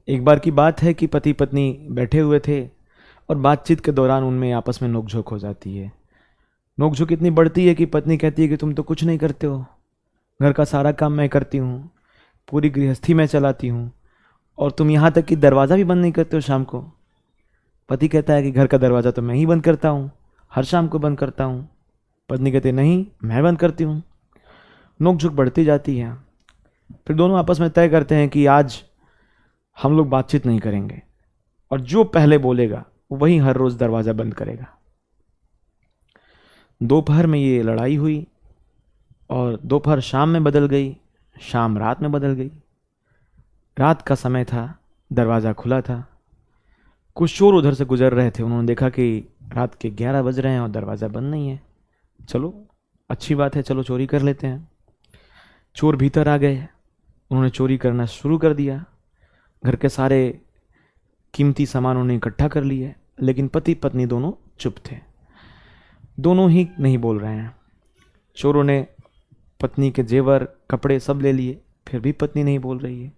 एक बार की बात है कि पति पत्नी बैठे हुए थे और बातचीत के दौरान उनमें आपस में नोकझोंक हो जाती है। नोकझोंक इतनी बढ़ती है कि पत्नी कहती है कि तुम तो कुछ नहीं करते हो, घर का सारा काम मैं करती हूँ, पूरी गृहस्थी मैं चलाती हूँ, और तुम यहाँ तक कि दरवाज़ा भी बंद नहीं करते हो शाम को। पति कहता है कि घर का दरवाज़ा तो मैं ही बंद करता हूँ, हर शाम को बंद करता हूँ। पत्नी कहती है नहीं, मैं बंद करती हूँ। नोकझोंक बढ़ती जाती है। फिर दोनों आपस में तय करते हैं कि आज हम लोग बातचीत नहीं करेंगे, और जो पहले बोलेगा वही हर रोज दरवाजा बंद करेगा। दोपहर में ये लड़ाई हुई और दोपहर शाम में बदल गई, शाम रात में बदल गई। रात का समय था, दरवाज़ा खुला था। कुछ चोर उधर से गुजर रहे थे, उन्होंने देखा कि रात के 11 बज रहे हैं और दरवाज़ा बंद नहीं है। चलो अच्छी बात है, चलो चोरी कर लेते हैं। चोर भीतर आ गए, उन्होंने चोरी करना शुरू कर दिया। घर के सारे कीमती सामान उन्होंने इकट्ठा कर लिए, लेकिन पति पत्नी दोनों चुप थे, दोनों ही नहीं बोल रहे हैं। चोरों ने पत्नी के जेवर कपड़े सब ले लिए, फिर भी पत्नी नहीं बोल रही है।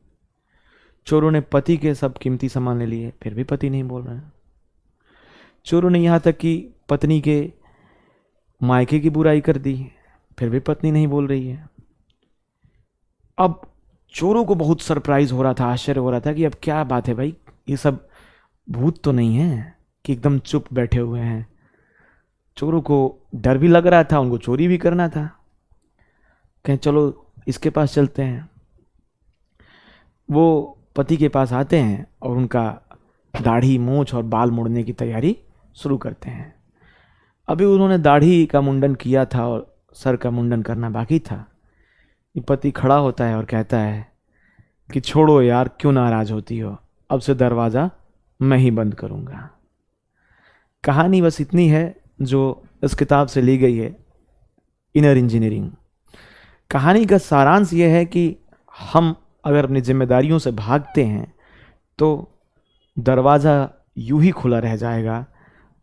चोरों ने पति के सब कीमती सामान ले लिए, फिर भी पति नहीं बोल रहे हैं। चोरों ने यहाँ तक कि पत्नी के मायके की बुराई कर दी, फिर भी पत्नी नहीं बोल रही है। अब चोरों को बहुत सरप्राइज हो रहा था, आश्चर्य हो रहा था कि अब क्या बात है भाई, ये सब भूत तो नहीं है कि एकदम चुप बैठे हुए हैं। चोरों को डर भी लग रहा था, उनको चोरी भी करना था। कहें चलो इसके पास चलते हैं। वो पति के पास आते हैं और उनका दाढ़ी मूंछ और बाल मोड़ने की तैयारी शुरू करते हैं। अभी उन्होंने दाढ़ी का मुंडन किया था और सर का मुंडन करना बाकी था। ये पति खड़ा होता है और कहता है कि छोड़ो यार, क्यों नाराज होती हो, अब से दरवाज़ा मैं ही बंद करूँगा। कहानी बस इतनी है जो इस किताब से ली गई है, इनर इंजीनियरिंग। कहानी का सारांश ये है कि हम अगर अपनी जिम्मेदारियों से भागते हैं तो दरवाज़ा यूं ही खुला रह जाएगा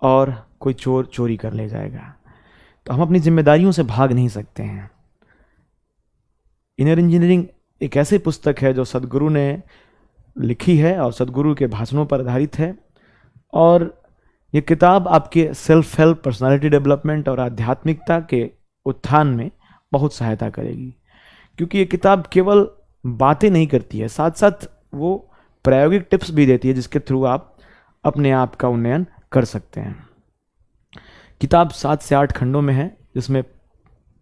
और कोई चोर चोरी कर ले जाएगा। तो हम अपनी जिम्मेदारियों से भाग नहीं सकते हैं। इनर इंजीनियरिंग एक ऐसी पुस्तक है जो सदगुरु ने लिखी है और सदगुरु के भाषणों पर आधारित है, और ये किताब आपके सेल्फ हेल्प, पर्सनालिटी डेवलपमेंट और आध्यात्मिकता के उत्थान में बहुत सहायता करेगी। क्योंकि ये किताब केवल बातें नहीं करती है, साथ साथ वो प्रायोगिक टिप्स भी देती है जिसके थ्रू आप अपने आप का उन्नयन कर सकते हैं। किताब 7 से 8 खंडों में है, जिसमें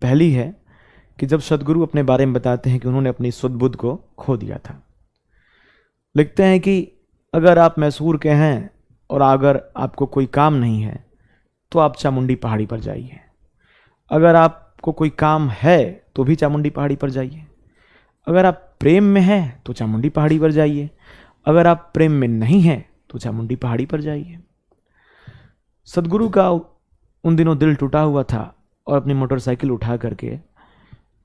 पहली है कि जब सदगुरु अपने बारे में बताते हैं कि उन्होंने अपनी सुध बुद्ध को खो दिया था। लिखते हैं कि अगर आप मैसूर के हैं और अगर आपको कोई काम नहीं है तो आप चामुंडी पहाड़ी पर जाइए। अगर आपको कोई काम है तो भी चामुंडी पहाड़ी पर जाइए। अगर आप प्रेम में हैं तो चामुंडी पहाड़ी पर जाइए। अगर आप प्रेम में नहीं हैं तो चामुंडी पहाड़ी पर जाइए। सदगुरु का उन दिनों दिल टूटा हुआ था और अपनी मोटरसाइकिल उठा करके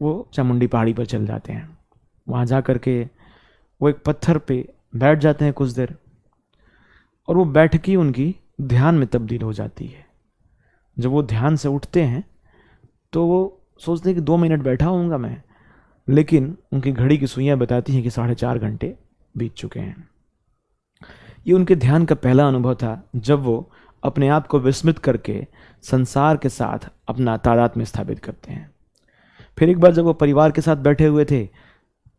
वो चामुंडी पहाड़ी पर चल जाते हैं। वहाँ जा करके वो एक पत्थर पे बैठ जाते हैं कुछ देर, और वो बैठकी उनकी ध्यान में तब्दील हो जाती है। जब वो ध्यान से उठते हैं तो वो सोचते हैं कि 2 मिनट बैठा होऊंगा मैं, लेकिन उनकी घड़ी की सुइयां बताती हैं कि 4.5 घंटे बीत चुके हैं। ये उनके ध्यान का पहला अनुभव था जब वो अपने आप को विस्मृत करके संसार के साथ अपना तादात्म्य स्थापित करते हैं। फिर एक बार जब वो परिवार के साथ बैठे हुए थे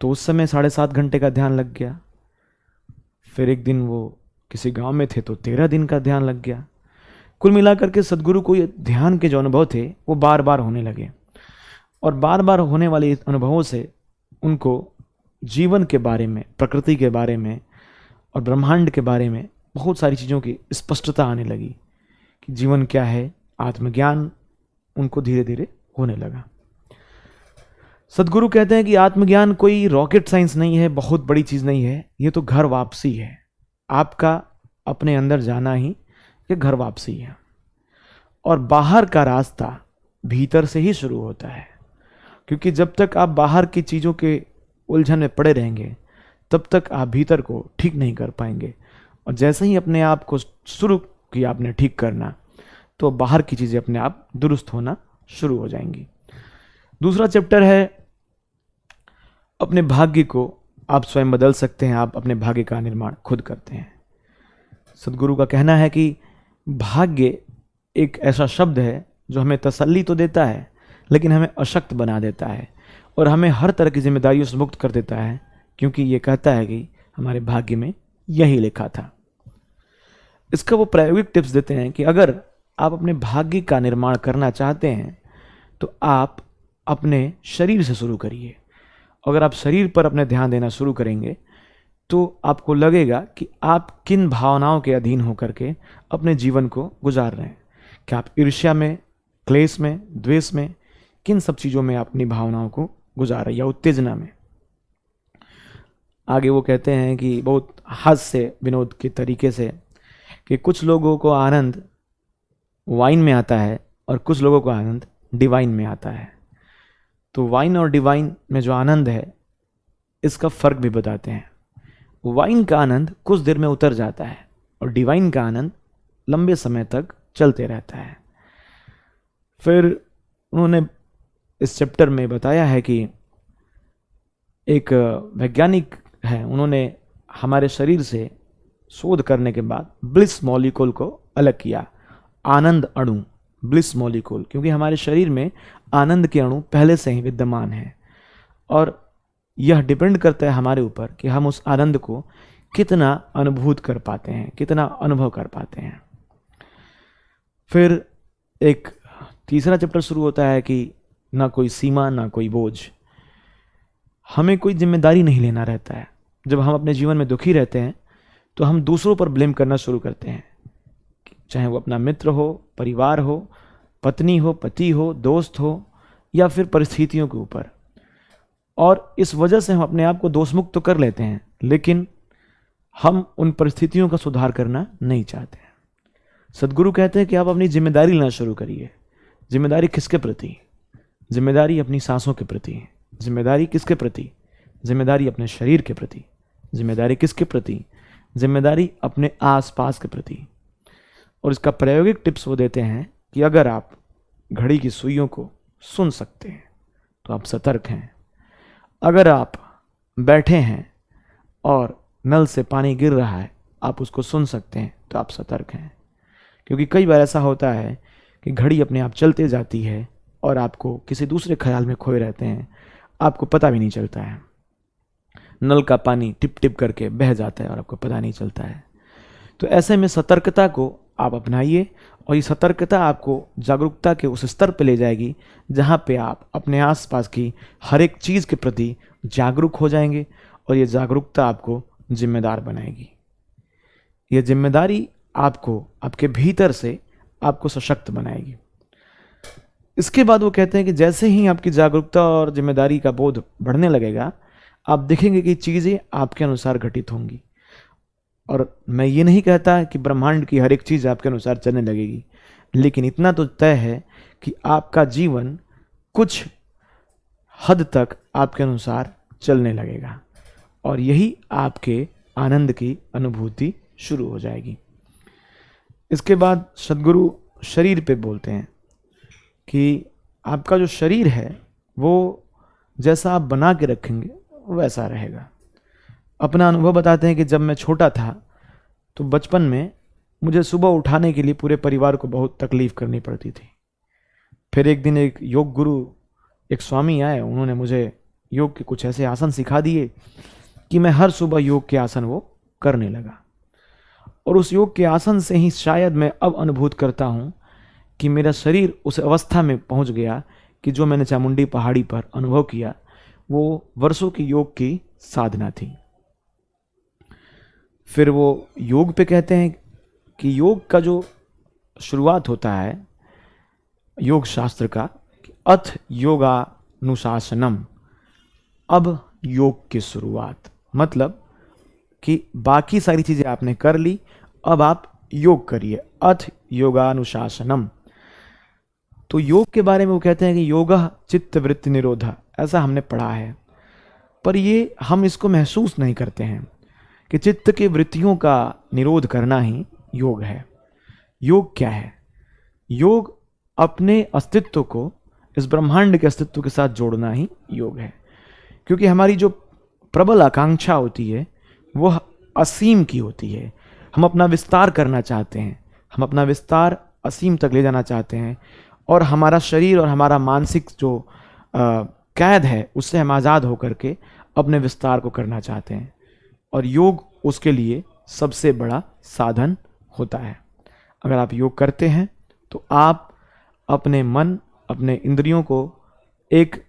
तो उस समय 7.5 घंटे का ध्यान लग गया। फिर एक दिन वो किसी गांव में थे तो 13 दिन का ध्यान लग गया। कुल मिलाकर के सदगुरु को ये ध्यान के जो अनुभव थे वो बार बार होने लगे, और बार बार होने वाले अनुभवों से उनको जीवन के बारे में, प्रकृति के बारे में और ब्रह्मांड के बारे में बहुत सारी चीज़ों की स्पष्टता आने लगी कि जीवन क्या है। आत्मज्ञान उनको धीरे धीरे होने लगा। सदगुरु कहते हैं कि आत्मज्ञान कोई रॉकेट साइंस नहीं है, बहुत बड़ी चीज़ नहीं है, ये तो घर वापसी है। आपका अपने अंदर जाना ही ये घर वापसी है, और बाहर का रास्ता भीतर से ही शुरू होता है। क्योंकि जब तक आप बाहर की चीज़ों के उलझन में पड़े रहेंगे तब तक आप भीतर को ठीक नहीं कर पाएंगे, और जैसे ही अपने आप को शुरू किया आपने ठीक करना तो बाहर की चीज़ें अपने आप दुरुस्त होना शुरू हो जाएंगी। दूसरा चैप्टर है अपने भाग्य को आप स्वयं बदल सकते हैं, आप अपने भाग्य का निर्माण खुद करते हैं। सदगुरु का कहना है कि भाग्य एक ऐसा शब्द है जो हमें तसल्ली तो देता है लेकिन हमें अशक्त बना देता है और हमें हर तरह की जिम्मेदारियों से मुक्त कर देता है, क्योंकि ये कहता है कि हमारे भाग्य में यही लिखा था। इसका वो प्रायोगिक टिप्स देते हैं कि अगर आप अपने भाग्य का निर्माण करना चाहते हैं तो आप अपने शरीर से शुरू करिए। अगर आप शरीर पर अपने ध्यान देना शुरू करेंगे तो आपको लगेगा कि आप किन भावनाओं के अधीन होकर के अपने जीवन को गुजार रहे हैं। क्या आप ईर्ष्या में, क्लेश में, द्वेष में, किन सब चीज़ों में आप अपनी भावनाओं को गुजार रहे हैं, या उत्तेजना में। आगे वो कहते हैं कि बहुत हास्य विनोद के तरीके से कि कुछ लोगों को आनंद वाइन में आता है और कुछ लोगों को आनंद डिवाइन में आता है। तो वाइन और डिवाइन में जो आनंद है इसका फर्क भी बताते हैं। वाइन का आनंद कुछ देर में उतर जाता है और डिवाइन का आनंद लंबे समय तक चलते रहता है। फिर उन्होंने इस चैप्टर में बताया है कि एक वैज्ञानिक है, उन्होंने हमारे शरीर से शोध करने के बाद ब्लिस मॉलिक्यूल को अलग किया, आनंद अणु, ब्लिस मॉलिक्यूल, क्योंकि हमारे शरीर में आनंद के अणु पहले से ही विद्यमान हैं और यह डिपेंड करता है हमारे ऊपर कि हम उस आनंद को कितना अनुभूत कर पाते हैं, कितना अनुभव कर पाते हैं। फिर एक तीसरा चैप्टर शुरू होता है कि ना कोई सीमा ना कोई बोझ। हमें कोई जिम्मेदारी नहीं लेना रहता है। जब हम अपने जीवन में दुखी रहते हैं तो हम दूसरों पर ब्लेम करना शुरू करते हैं, चाहे वो अपना मित्र हो, परिवार हो, पत्नी हो, पति हो, दोस्त हो, या फिर परिस्थितियों के ऊपर। और इस वजह से हम अपने आप को दोषमुक्त तो कर लेते हैं, लेकिन हम उन परिस्थितियों का सुधार करना नहीं चाहते हैं। सदगुरु कहते हैं कि आप अपनी जिम्मेदारी लेना शुरू करिए। जिम्मेदारी किसके प्रति? जिम्मेदारी अपनी सांसों के प्रति। जिम्मेदारी किसके प्रति? जिम्मेदारी अपने शरीर के प्रति। जिम्मेदारी किसके प्रति? जिम्मेदारी अपने आसपास के प्रति। और इसका प्रायोगिक टिप्स वो देते हैं कि अगर आप घड़ी की सुइयों को सुन सकते हैं तो आप सतर्क हैं। अगर आप बैठे हैं और नल से पानी गिर रहा है, आप उसको सुन सकते हैं तो आप सतर्क हैं। क्योंकि कई बार ऐसा होता है कि घड़ी अपने आप चलते जाती है और आपको किसी दूसरे ख्याल में खोए रहते हैं, आपको पता भी नहीं चलता है। नल का पानी टिप टिप करके बह जाता है और आपको पता नहीं चलता है। तो ऐसे में सतर्कता को आप अपनाइए और ये सतर्कता आपको जागरूकता के उस स्तर पर ले जाएगी जहाँ पे आप अपने आसपास की हर एक चीज़ के प्रति जागरूक हो जाएंगे और ये जागरूकता आपको जिम्मेदार बनाएगी। ये जिम्मेदारी आपको आपके भीतर से आपको सशक्त बनाएगी। इसके बाद वो कहते हैं कि जैसे ही आपकी जागरूकता और जिम्मेदारी का बोध बढ़ने लगेगा, आप देखेंगे कि चीज़ें आपके अनुसार घटित होंगी। और मैं ये नहीं कहता कि ब्रह्मांड की हर एक चीज़ आपके अनुसार चलने लगेगी, लेकिन इतना तो तय है कि आपका जीवन कुछ हद तक आपके अनुसार चलने लगेगा और यही आपके आनंद की अनुभूति शुरू हो जाएगी। इसके बाद सद्गुरु शरीर पे बोलते हैं कि आपका जो शरीर है वो जैसा आप बना के रखेंगे वैसा रहेगा। अपना अनुभव बताते हैं कि जब मैं छोटा था तो बचपन में मुझे सुबह उठाने के लिए पूरे परिवार को बहुत तकलीफ़ करनी पड़ती थी। फिर एक दिन एक योग गुरु, एक स्वामी आए, उन्होंने मुझे योग के कुछ ऐसे आसन सिखा दिए कि मैं हर सुबह योग के आसन वो करने लगा। और उस योग के आसन से ही शायद मैं अब अनुभूत करता हूँ कि मेरा शरीर उस अवस्था में पहुँच गया कि जो मैंने चामुंडी पहाड़ी पर अनुभव किया वो वर्षों की योग की साधना थी। फिर वो योग पे कहते हैं कि योग का जो शुरुआत होता है योग शास्त्र का, अथ योगानुशासनम, अब योग की शुरुआत, मतलब कि बाकी सारी चीज़ें आपने कर ली, अब आप योग करिए, अथ योगानुशासनम। तो योग के बारे में वो कहते हैं कि योगः चित्त वृत्ति निरोधा, ऐसा हमने पढ़ा है, पर ये हम इसको महसूस नहीं करते हैं कि चित्त के वृत्तियों का निरोध करना ही योग है। योग क्या है? योग अपने अस्तित्व को इस ब्रह्मांड के अस्तित्व के साथ जोड़ना ही योग है। क्योंकि हमारी जो प्रबल आकांक्षा होती है वो असीम की होती है। हम अपना विस्तार करना चाहते हैं, हम अपना विस्तार असीम तक ले जाना चाहते हैं, और हमारा शरीर और हमारा मानसिक जो कैद है उससे हम आज़ाद होकर के अपने विस्तार को करना चाहते हैं, और योग उसके लिए सबसे बड़ा साधन होता है। अगर आप योग करते हैं तो आप अपने मन, अपने इंद्रियों को एक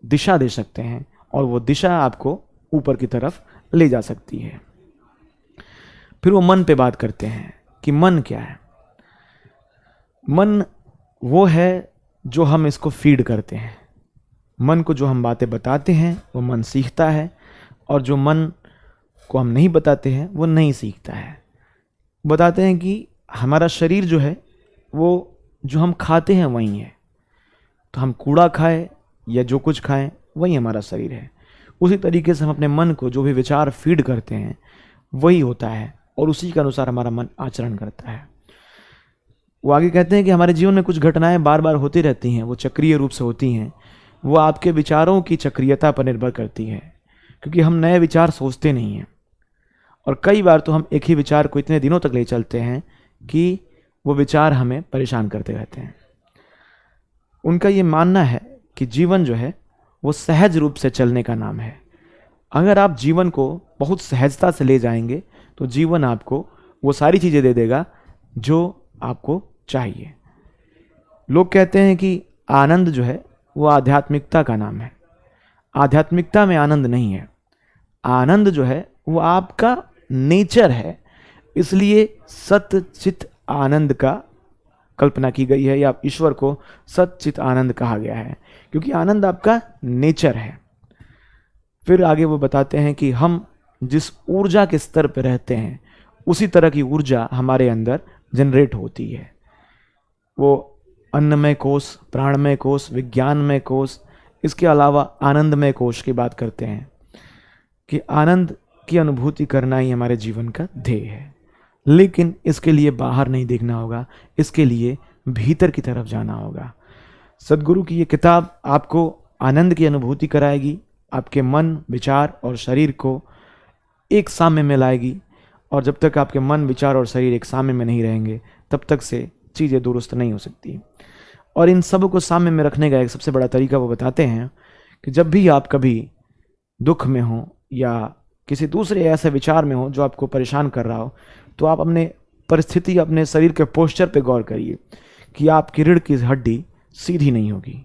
दिशा दे सकते हैं, और वो दिशा आपको ऊपर की तरफ ले जा सकती है। फिर वो मन पे बात करते हैं कि मन क्या है। मन वो है जो हम इसको फीड करते हैं। मन को जो हम बातें बताते हैं वो मन सीखता है, और जो मन को हम नहीं बताते हैं वो नहीं सीखता है। बताते हैं कि हमारा शरीर जो है वो जो हम खाते हैं वही है, तो हम कूड़ा खाएं या जो कुछ खाएं वही हमारा शरीर है। उसी तरीके से हम अपने मन को जो भी विचार फीड करते हैं वही होता है, और उसी के अनुसार हमारा मन आचरण करता है। वो आगे कहते हैं कि हमारे जीवन में कुछ घटनाएं बार बार होती रहती हैं, वो चक्रीय रूप से होती हैं। वो आपके विचारों की चक्रीयता पर निर्भर करती है, क्योंकि हम नए विचार सोचते नहीं हैं, और कई बार तो हम एक ही विचार को इतने दिनों तक ले चलते हैं कि वो विचार हमें परेशान करते रहते हैं। उनका ये मानना है कि जीवन जो है वो सहज रूप से चलने का नाम है। अगर आप जीवन को बहुत सहजता से ले जाएंगे तो जीवन आपको वो सारी चीज़ें दे देगा जो आपको चाहिए। लोग कहते हैं कि आनंद जो है वो आध्यात्मिकता का नाम है। आध्यात्मिकता में आनंद नहीं है। आनंद जो है वो आपका नेचर है, इसलिए सत्य चित आनंद का कल्पना की गई है, या ईश्वर को सच्चित आनंद कहा गया है, क्योंकि आनंद आपका नेचर है। फिर आगे वो बताते हैं कि हम जिस ऊर्जा के स्तर पर रहते हैं उसी तरह की ऊर्जा हमारे अंदर जनरेट होती है। वो अन्नमय कोश, प्राणमय कोश, विज्ञानमय कोश, इसके अलावा आनंदमय कोश की बात करते हैं कि आनंद की अनुभूति करना ही हमारे जीवन का ध्येय है। लेकिन इसके लिए बाहर नहीं देखना होगा, इसके लिए भीतर की तरफ जाना होगा। सदगुरु की ये किताब आपको आनंद की अनुभूति कराएगी, आपके मन, विचार और शरीर को एक साम्य में लाएगी, और जब तक आपके मन, विचार और शरीर एक साम्य में नहीं रहेंगे तब तक से चीज़ें दुरुस्त नहीं हो सकती। और इन सब को साम्य में रखने का एक सबसे बड़ा तरीका वो बताते हैं कि जब भी आप कभी दुख में हो या किसी दूसरे ऐसे विचार में हो जो आपको परेशान कर रहा हो, तो आप अपने परिस्थिति, अपने शरीर के पोस्चर पे गौर करिए कि आपकी रीढ़ की हड्डी सीधी नहीं होगी।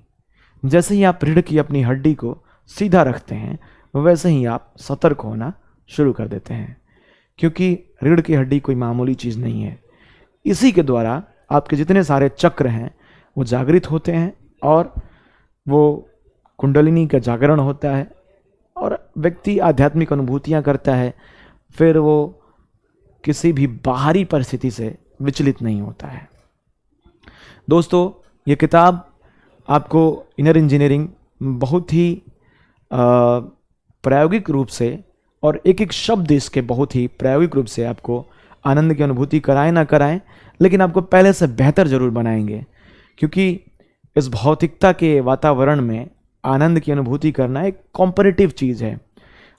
जैसे ही आप रीढ़ की अपनी हड्डी को सीधा रखते हैं वैसे ही आप सतर्क होना शुरू कर देते हैं, क्योंकि रीढ़ की हड्डी कोई मामूली चीज़ नहीं है। इसी के द्वारा आपके जितने सारे चक्र हैं वो जागृत होते हैं, और वो कुंडलिनी का जागरण होता है, और व्यक्ति आध्यात्मिक अनुभूतियाँ करता है। फिर वो किसी भी बाहरी परिस्थिति से विचलित नहीं होता है। दोस्तों, ये किताब आपको इनर इंजीनियरिंग बहुत ही प्रायोगिक रूप से, और एक एक शब्द इसके बहुत ही प्रायोगिक रूप से आपको आनंद की अनुभूति कराएं ना कराएं, लेकिन आपको पहले से बेहतर जरूर बनाएंगे, क्योंकि इस भौतिकता के वातावरण में आनंद की अनुभूति करना एक कॉम्परेटिव चीज़ है।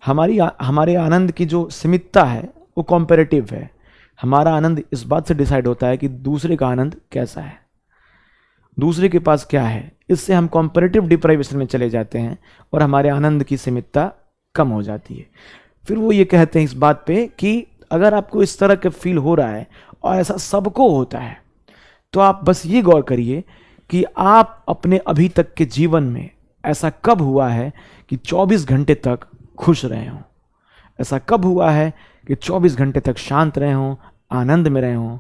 हमारे आनंद की जो सीमितता है वो कॉम्परेटिव है। हमारा आनंद इस बात से डिसाइड होता है कि दूसरे का आनंद कैसा है, दूसरे के पास क्या है। इससे हम कॉम्परेटिव डिप्राइवेशन में चले जाते हैं और हमारे आनंद की सीमितता कम हो जाती है। फिर वो ये कहते हैं इस बात पे कि अगर आपको इस तरह का फील हो रहा है और ऐसा सबको होता है, तो आप बस ये गौर करिए कि आप अपने अभी तक के जीवन में ऐसा कब हुआ है कि 24 घंटे तक खुश रहे हों, ऐसा कब हुआ है कि 24 घंटे तक शांत रहे हों, आनंद में रहे हों।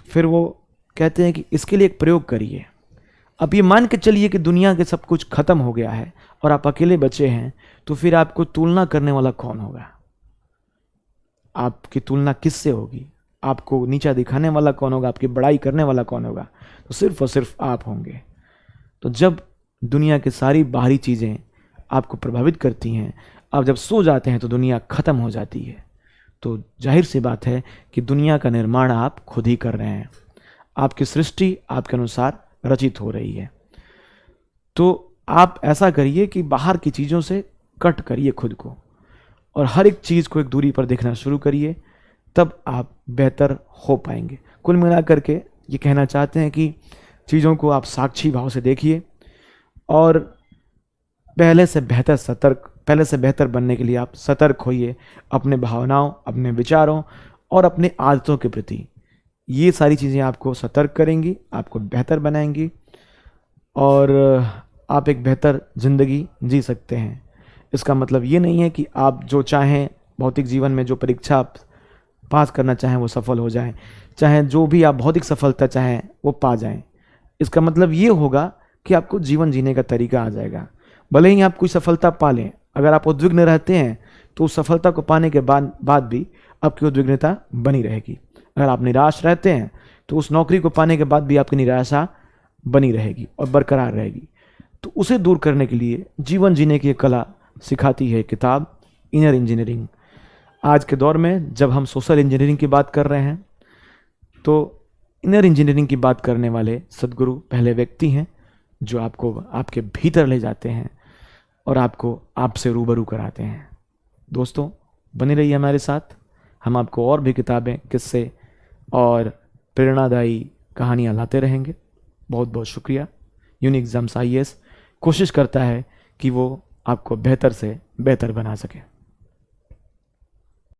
फिर वो कहते हैं कि इसके लिए एक प्रयोग करिए। अब ये मान के चलिए कि दुनिया के सब कुछ खत्म हो गया है और आप अकेले बचे हैं, तो फिर आपको तुलना करने वाला कौन होगा? आपकी तुलना किससे होगी? आपको नीचा दिखाने वाला कौन होगा? आपकी बड़ाई करने वाला कौन होगा? तो सिर्फ और सिर्फ आप होंगे। तो जब दुनिया की सारी बाहरी चीज़ें आपको प्रभावित करती हैं, आप जब सो जाते हैं तो दुनिया खत्म हो जाती है। तो जाहिर सी बात है कि दुनिया का निर्माण आप खुद ही कर रहे हैं। आपकी सृष्टि आपके अनुसार रचित हो रही है। तो आप ऐसा करिए कि बाहर की चीज़ों से कट करिए खुद को और हर एक चीज़ को एक दूरी पर देखना शुरू करिए, तब आप बेहतर हो पाएंगे। कुल मिलाकर के ये कहना चाहते हैं कि चीज़ों को आप साक्षी भाव से देखिए और पहले से बेहतर बनने के लिए आप सतर्क होइए अपने भावनाओं, अपने विचारों और अपने आदतों के प्रति। ये सारी चीज़ें आपको सतर्क करेंगी, आपको बेहतर बनाएंगी और आप एक बेहतर ज़िंदगी जी सकते हैं। इसका मतलब ये नहीं है कि आप जो चाहें भौतिक जीवन में, जो परीक्षा आप पास करना चाहें वो सफल हो जाएं, चाहे जो भी आप भौतिक सफलता चाहें वो पा जाएं। इसका मतलब ये होगा कि आपको जीवन जीने का तरीका आ जाएगा। भले ही आप कोई सफलता पा लें, अगर आप उद्विग्न रहते हैं तो उस सफलता को पाने के बाद भी आपकी उद्विग्नता बनी रहेगी। अगर आप निराश रहते हैं तो उस नौकरी को पाने के बाद भी आपकी निराशा बनी रहेगी और बरकरार रहेगी। तो उसे दूर करने के लिए जीवन जीने की कला सिखाती है किताब इनर इंजीनियरिंग। आज के दौर में जब हम सोशल इंजीनियरिंग की बात कर रहे हैं तो इनर इंजीनियरिंग की बात करने वाले सद्गुरु पहले व्यक्ति हैं जो आपको आपके भीतर ले जाते हैं और आपको आपसे रूबरू कराते हैं। दोस्तों, बने रहिए हमारे साथ, हम आपको और भी किताबें, किस्से और प्रेरणादायी कहानियाँ लाते रहेंगे। बहुत बहुत शुक्रिया। यूनिक एग्जाम्स IAS कोशिश करता है कि वो आपको बेहतर से बेहतर बना सके।